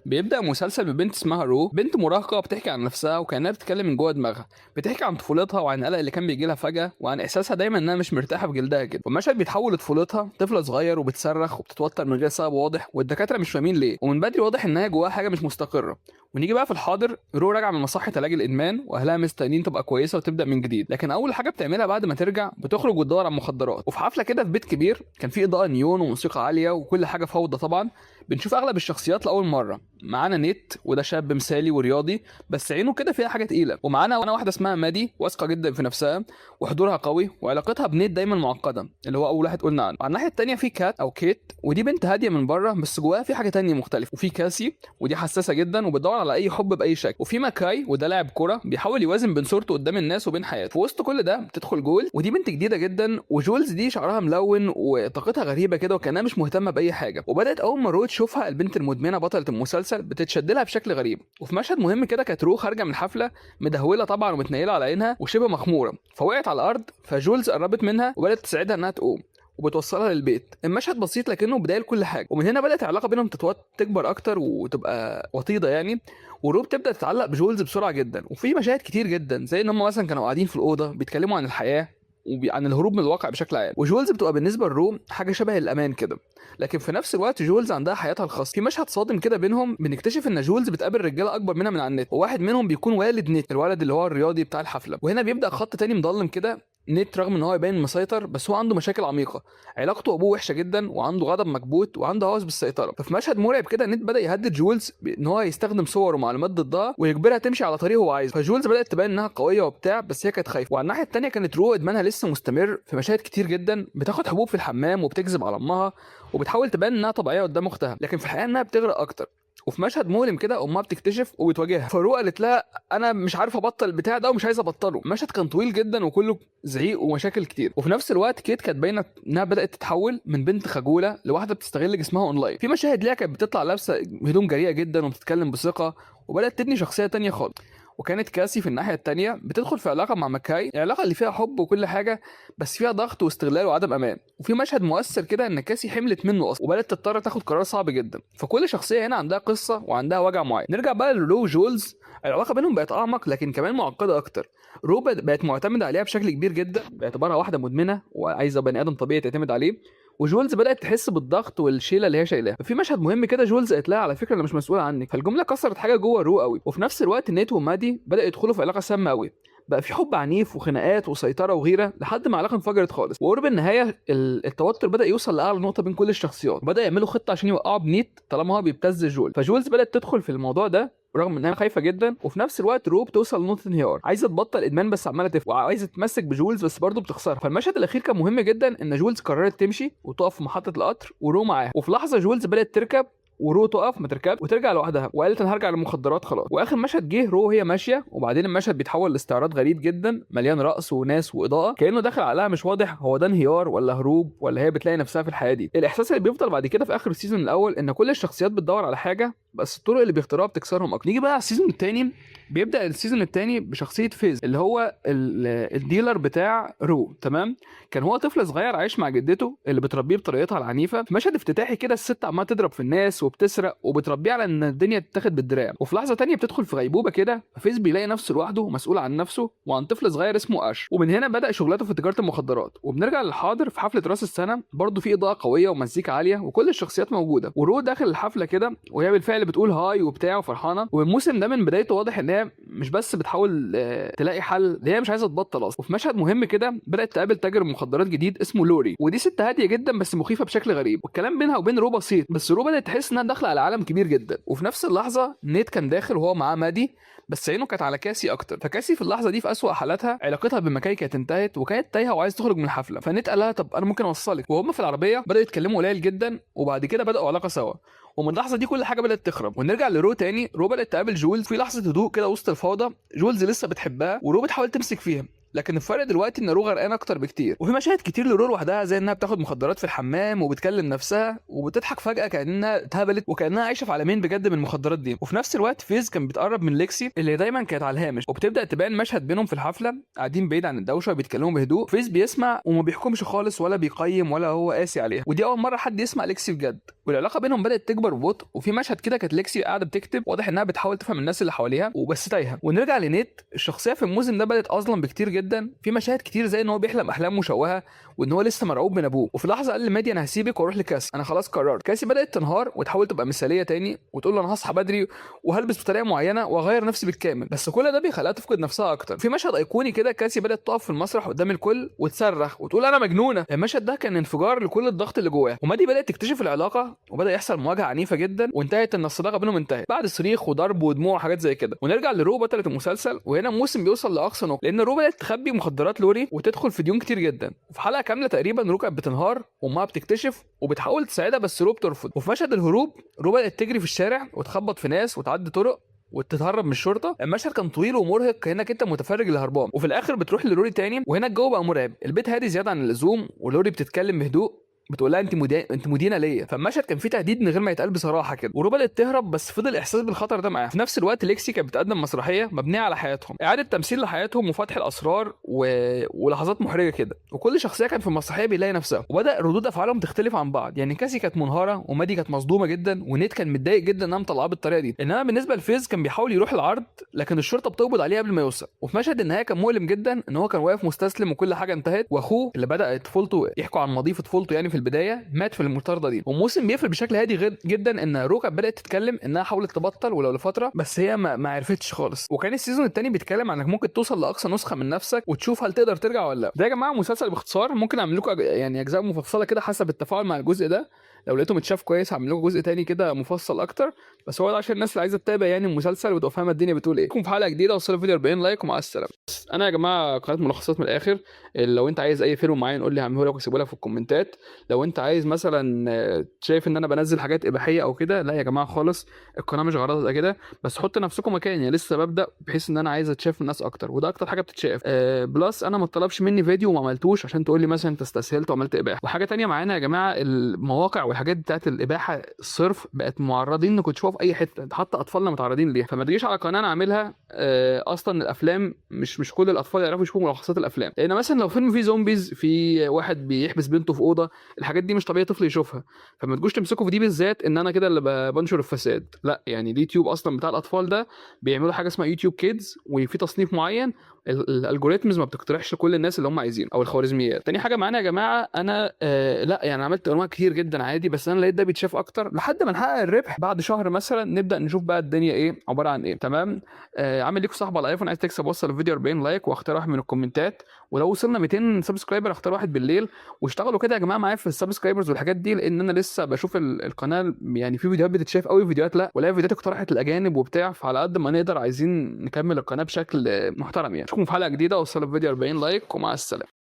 بيبدأ مسلسل ببنت اسمها رو، بنت مراهقة بتحكي عن نفسها وكأنها بتتكلم من جوه دماغها، بتحكي عن طفولتها وعن القلق اللي كان بيجي لها فجأة وعن إحساسها دايما إنها مش مرتاحة في جلدها كده، والمشهد بيتحول لطفولتها طفلة صغير وبتصرخ وبتتوتر من غير سبب واضح والدكاترة مش فاهمين ليه، ومن بدري واضح إنها جواها حاجة مش مستقرة. ونيجي بقى في الحاضر، رو راجعة من مصحة علاج الإدمان وأهلها مستنيين تبقى كويسة وتبدأ من جديد، لكن أول حاجة بتعملها بعد ما ترجع بتخرج وتدور على مخدرات، وفي حفلة كده في بيت كبير كان فيه إضاءة نيون وموسيقى عالية وكل حاجة فوضى طبعا. بنشوف اغلب الشخصيات لاول مره. معانا نيت وده شاب مثالي ورياضي بس عينه كده فيها حاجه تقيله، ومعانا واحده اسمها مادي واثقه جدا في نفسها وحضورها قوي، وعلاقتها بنيت دايما معقده اللي هو اول واحد قلنا عنه. على الناحيه التانيه في كات او كيت، ودي بنت هاديه من بره بس جواها في حاجه تانية مختلفه. وفي كاسي ودي حساسه جدا وبتدور على اي حب باي شكل. وفي ماكاي وده لاعب كوره بيحاول يوازن بين صورته قدام الناس وبين حياته. في وسط كل ده بتدخل جول ودي بنت جديده جدا، وجولز دي شعرها ملون وطاقتها غريبه كده وكانها مش مهتمه باي حاجه. وبدات اول ما رو تشوفها البنت المدمنه بطله المسلسل بتتشد لها بشكل غريب. وفي مشهد مهم كده كانت رو خارجه من الحفله مدهوله طبعا ومتنيله على عينها وشبه مخموره، فوقعت على الارض، فجولز قربت منها وبدات تساعدها انها تقوم وبتوصلها للبيت. المشهد بسيط لكنه بدايه لكل حاجه، ومن هنا بدات العلاقه بينهم تكبر اكتر وتبقى وطيده يعني. وروب تبدا تتعلق بجولز بسرعه جدا، وفي مشاهد كتير جدا زي ان هم مثلا كانوا قاعدين في الاوضه بيتكلموا عن الحياه وعن الهروب من الواقع بشكل عام. وجولز بتبقى بالنسبه لروم حاجه شبه الامان كده، لكن في نفس الوقت جولز عندها حياتها الخاصه. في مشهد صادم كده بينهم بنكتشف ان جولز بتقابل رجاله اكبر منها من على النت، وواحد منهم بيكون والد نيت الولد اللي هو الرياضي بتاع الحفله. وهنا بيبدا خط تاني مظلم كده. نيت رغم ان هو يبين مسيطر بس هو عنده مشاكل عميقه، علاقته بابوه وحشه جدا وعنده غضب مكبوت وعنده هوس بالسيطره. ففي مشهد مرعب كده نيت بدا يهدد جولز ان هو يستخدم صور ومعلومات ضدها ويجبرها تمشي على طريق هو عايزه. فجولز بدات تبان انها قويه وبتاع بس هي كانت خايفه. وعلى الناحيه التانيه كانت رو ادمانها لسه مستمر في مشاهد كتير جدا، بتاخد حبوب في الحمام وبتكذب على امها وبتحاول تبان انها طبيعيه قدام اختها، لكن في الحقيقه انها بتغرق اكتر. وفي مشهد مؤلم كده امها بتكتشف وبتواجهها، فاروق قالت لها انا مش عارفه ابطل البتاع ده ومش عايزه ابطله. المشهد كان طويل جدا وكله زعيق ومشاكل كتير. وفي نفس الوقت كيت كانت باينه انها بدات تتحول من بنت خجوله لواحده بتستغل جسمها اونلاين. في مشاهد ليها كانت بتطلع لابسه هدوم جريئه جدا وبتتكلم بثقه وبدات تبني شخصيه تانية خالص. وكانت كاسي في الناحيه التانية بتدخل في علاقه مع ماكاي، العلاقه اللي فيها حب وكل حاجه بس فيها ضغط واستغلال وعدم امان. وفي مشهد مؤثر كده ان كاسي حملت منه اصلا وبدات تضطر تاخد قرار صعب جدا. فكل شخصيه هنا عندها قصه وعندها وجع معين. نرجع بقى لرو جولز، العلاقه بينهم بقت اعمق لكن كمان معقده اكتر. رو بقت معتمده عليها بشكل كبير جدا باعتبارها واحده مدمنه وعايزه بني ادم طبيعي تعتمد عليه، وجولز بدات تحس بالضغط والشيله اللي هي شايلاها. في مشهد مهم كده جولز قالت لها على فكره انا مش مسؤوله عنك، فالجمله كسرت حاجه جوه رو قوي. وفي نفس الوقت نيت ومادي بداوا يدخلوا في علاقه سامه قوي، بقى في حب عنيف وخناقات وسيطره وغيره لحد ما العلاقه انفجرت خالص. وقرب النهايه التوتر بدا يوصل لاعلى نقطه بين كل الشخصيات، وبدا يعملوا خطه عشان يوقعوا بنيت طالما هو بيبتز جول. فجولز بدات تدخل في الموضوع ده رغم انها خايفه جدا، وفي نفس الوقت روب توصل لنقطه انهيار، عايزه تبطل ادمان بس عماله تفوق، وعايزه تمسك بجولز بس برضه بتخسرها. فالمشهد الاخير كان مهم جدا ان جولز قررت تمشي وتقف في محطه القطر ورو معاها، وفي لحظه جولز بدات تركب ورو تقف ما تركب وترجع لوحدها وقالت انا هرجع للمخدرات خلاص. واخر مشهد جه رو هي ماشيه، وبعدين المشهد بيتحول لاستعراض غريب جدا مليان رقص وناس واضاءه كانه داخل عقلها مش واضح هو ده انهيار ولا هروب ولا هي بتلاقي نفسها في الحياه دي. الاحساس اللي بيفضل بعد كده في اخر السيزون الاول ان كل الشخصيات بتدور على حاجه بس الطرق اللي بيختاروها بتكسرهم اكتر. نيجي بقى على السيزون الثاني، بيبدا السيزون الثاني بشخصيه فيز اللي هو الديلر بتاع رو. تمام، كان هو طفل صغير عايش مع جدته اللي بتربيه بطريقتها العنيفه. في مشهد افتتاحي كده الست عماله تضرب في الناس وبتسرق وبتربيه على ان الدنيا تتاخد بالدراع، وفي لحظه تانية بتدخل في غيبوبه كده. فيز بيلاقي نفسه لوحده مسؤول عن نفسه وعن طفل صغير اسمه اش، ومن هنا بدا شغلته في تجاره المخدرات. وبنرجع للحاضر في حفله راس السنه، برضه في اضاءه قويه ومزيكا عاليه وكل الشخصيات موجوده، ورو داخل الحفله كده وهي بالفعل بتقول هاي وبتاع وفرحانه. والموسم ده من بدايته واضح ان هي مش بس بتحاول تلاقي حل، ده هي مش عايزه تبطل اصلا. وفي مشهد مهم كده بدات تقابل تاجر مخدرات جديد اسمه لوري، ودي ست هاديه جدا بس مخيفه بشكل غريب، والكلام بينها وبين رو بسيط بس رو بدات تحس انها داخله على عالم كبير جدا. وفي نفس اللحظه نيت كان داخل وهو معاه مادي بس عينه كانت على كاسي اكتر. فكاسي في اللحظه دي في اسوأ حالاتها، علاقتها بمكاي كانت انتهت وكانت تايهه وعايز تخرج من الحفله. فنيت قال لها طب انا ممكن اوصلك، وهم في العربيه بداوا يتكلموا قليل جدا وبعد كده بداوا علاقه سوا. ومن اللحظه دي كل حاجه بدات تخرب. ونرجع لرو تاني، رو بدات تقابل جولز في لحظه هدوء كده وسط الفوضى. جولز لسه بتحبها ورو بتحاول تمسك فيها لكن الفرق دلوقتي ان رو غرقان اكتر بكتير. وفي مشاهد كتير لرو لوحدها، زي انها بتاخد مخدرات في الحمام وبتكلم نفسها وبتضحك فجاه كانها اتهبلت وكانها عايشه في عالمين بجد من المخدرات دي. وفي نفس الوقت فيز كان بيتقرب من ليكسي اللي دايما كانت على الهامش، وبتبدا تبان مشهد بينهم في الحفله قاعدين بعيد عن الدوشه بيتكلموا بهدوء. فيز بيسمع وما بيحكمش خالص ولا بيقيم ولا هو قاسي عليها، ودي اول مره حد يسمع ليكسي بجد. والعلاقه بينهم بدات تكبر ببطء. وفي مشهد كده كانت ليكسي قاعده بتكتب، واضح انها بتحاول تفهم الناس اللي حواليها وبس تايهه. ونرجع لنيت، الشخصيه في الموسم ده بدات اظلم بكتير جدا. في مشاهد كتير زي ان هو بيحلم احلام مشوهه وان هو لسه مرعوب من ابوه. وفي لحظه قال لمادي انا هسيبك واروح لكاسي، انا خلاص قررت. كاسي بدات تنهار وتحاول تبقى مثاليه تاني وتقول له انا هصحى بدري وهلبس بطريقه معينه واغير نفسي بالكامل، بس كل ده بيخليها تفقد نفسها اكتر. في مشهد ايقوني كده كاسي بدات تقف في المسرح قدام الكل وتصرخ وتقول انا مجنونه. المشهد ده كان انفجار لكل الضغط اللي جواها. ومادي بدات تكتشف العلاقه وبدا يحصل مواجهه عنيفه جدا، وانتهت ان الصداقه بينهم انتهت بعد صريخ وضرب ودموع وحاجات زي كده. ونرجع لرو بطله المسلسل، وهنا الموسم بيوصل لاقصى نقطه لان رو بدات تخبي مخدرات لوري وتدخل في ديون كتير جدا. وفي حلقه كامله تقريبا رو كانت بتنهار وامها بتكتشف وبتحاول تساعدها، بس رو بترفض. وفي مشهد الهروب رو بدات تجري في الشارع وتخبط في ناس وتعدي طرق وتتهرب من الشرطه. المشهد كان طويل ومرهق كانك انت متفرج لهربان. وفي الاخر بتروح للوري تاني، وهنا الجو بقى مرعب. البيت هادي زياده عن اللزوم ولوري بتتكلم بهدوء بتقول لها انت مدينه ليا. فالمشهد كان فيه تهديد من غير ما يتقال بصراحه كده. ورو بدات تهرب بس فضل احساس بالخطر ده معاها. في نفس الوقت ليكسي كانت بتقدم مسرحيه مبنيه على حياتهم، اعاده تمثيل لحياتهم وفتح الاسرار ولحظات محرجه كده. وكل شخصيه كانت في المسرحيه بيلاقي نفسها، وبدا ردود افعالهم تختلف عن بعض. يعني كاسي كانت منهاره ومادي كانت مصدومه جدا ونيت كان متضايق جدا انها مطلعاه بالطريقه دي. انما بالنسبه لفيز كان بيحاول يروح العرض لكن الشرطه بتقبض عليه قبل ما يوصل. وفي مشهد النهايه كان مؤلم جدا ان هو كان واقف مستسلم وكل حاجه انتهت، واخوه اللي بدا طفولته يحكوا عن ماضيه في طفولته يعني في البدايه مات في المطارده دي. والموسم بيقفل بشكل هادي جدا ان رو كانت بدات تتكلم انها حاولت تبطل ولو لفتره، بس هي ما عرفتش خالص. وكان السيزون الثاني بيتكلم عن انك ممكن توصل لاقصى نسخه من نفسك وتشوف هل تقدر ترجع ولا لا. ده يا جماعه مسلسل باختصار. ممكن اعمل لكم يعني اجزاء مفصله كده حسب التفاعل مع الجزء ده. لو لقيته متشاف كويس هعمل لكم جزء تاني كده مفصل اكتر، بس هو ده عشان الناس اللي عايزه تتابع يعني المسلسل وتبقى فاهمه الدنيا بتقول ايه. في حلقه جديده وصلوا الفيديو 40 لايك ومع السلامه. انا يا جماعه قناه ملخصات من الاخر. لو انت عايز اي فيلم معين قول لي هعمله لك واسيبه لك في الكومنتات. لو انت عايز مثلا شايف ان انا بنزل حاجات اباحيه او كده، لا يا جماعه خالص، القناه مش غرضها كده. بس حط نفسكم مكاني، لسه ببدا، بحيث ان انا عايز اتشاف الناس اكتر، وده اكتر حاجه بتتشاف. بلس انا ما طلبش مني فيديو وما عملتوش عشان تقول لي مثلا انت استسهلت وعملت اباحه. وحاجه تانية معانا يا جماعه، المواقع والحاجات بتاعت الاباحه الصرف بقت معرضين انكم تشوفوا في اي حته، حتى اطفالنا متعرضين ليها. فما تجيش على قناه انا عاملها اصلا الافلام مش كل الاطفال يعرفوا يشوفوا ملخصات الافلام. لان مثلا لو فيلم فيه زومبيز، في واحد بيحبس بنته في اوضه، الحاجات دي مش طبيعي طفل يشوفها. فما تجوش تمسكوا في دي بالذات ان انا كده اللي بنشر الفساد. لا، يعني اليوتيوب اصلا بتاع الاطفال ده بيعملوا حاجه اسمها يوتيوب كيدز، وفي تصنيف معين الالجوريثمز ما بتقترحش لكل الناس اللي هم عايزين، او الخوارزميات. تاني حاجه معانا يا جماعه، انا لا يعني عملت انواع كتير جدا عادي، بس انا لقيت ده بيتشاف اكتر لحد ما نحقق الربح. بعد شهر مثلا نبدا نشوف بقى الدنيا ايه عباره عن ايه. تمام. عامل ليكوا صاحب على الايفون عايز تكسب، وصل الفيديو 40 لايك واختار واحد من الكومنتات. ولو وصلنا 200 سبسكرايبر اختار واحد بالليل. واشتغلوا كده يا جماعه معايا في السبسكرايبرز والحاجات دي، لان انا لسه بشوف القناه يعني في فيديوهات بتتشاف قوي، فيديوهات لا، ولا فيديوهات اقترحت الاجانب وبتاع. فعلى قد ما نقدر عايزين نكمل القناه بشكل محترم يعني. اشوفكم في حلقه جديده، وصلوا الفيديو 40 لايك ومع السلامه.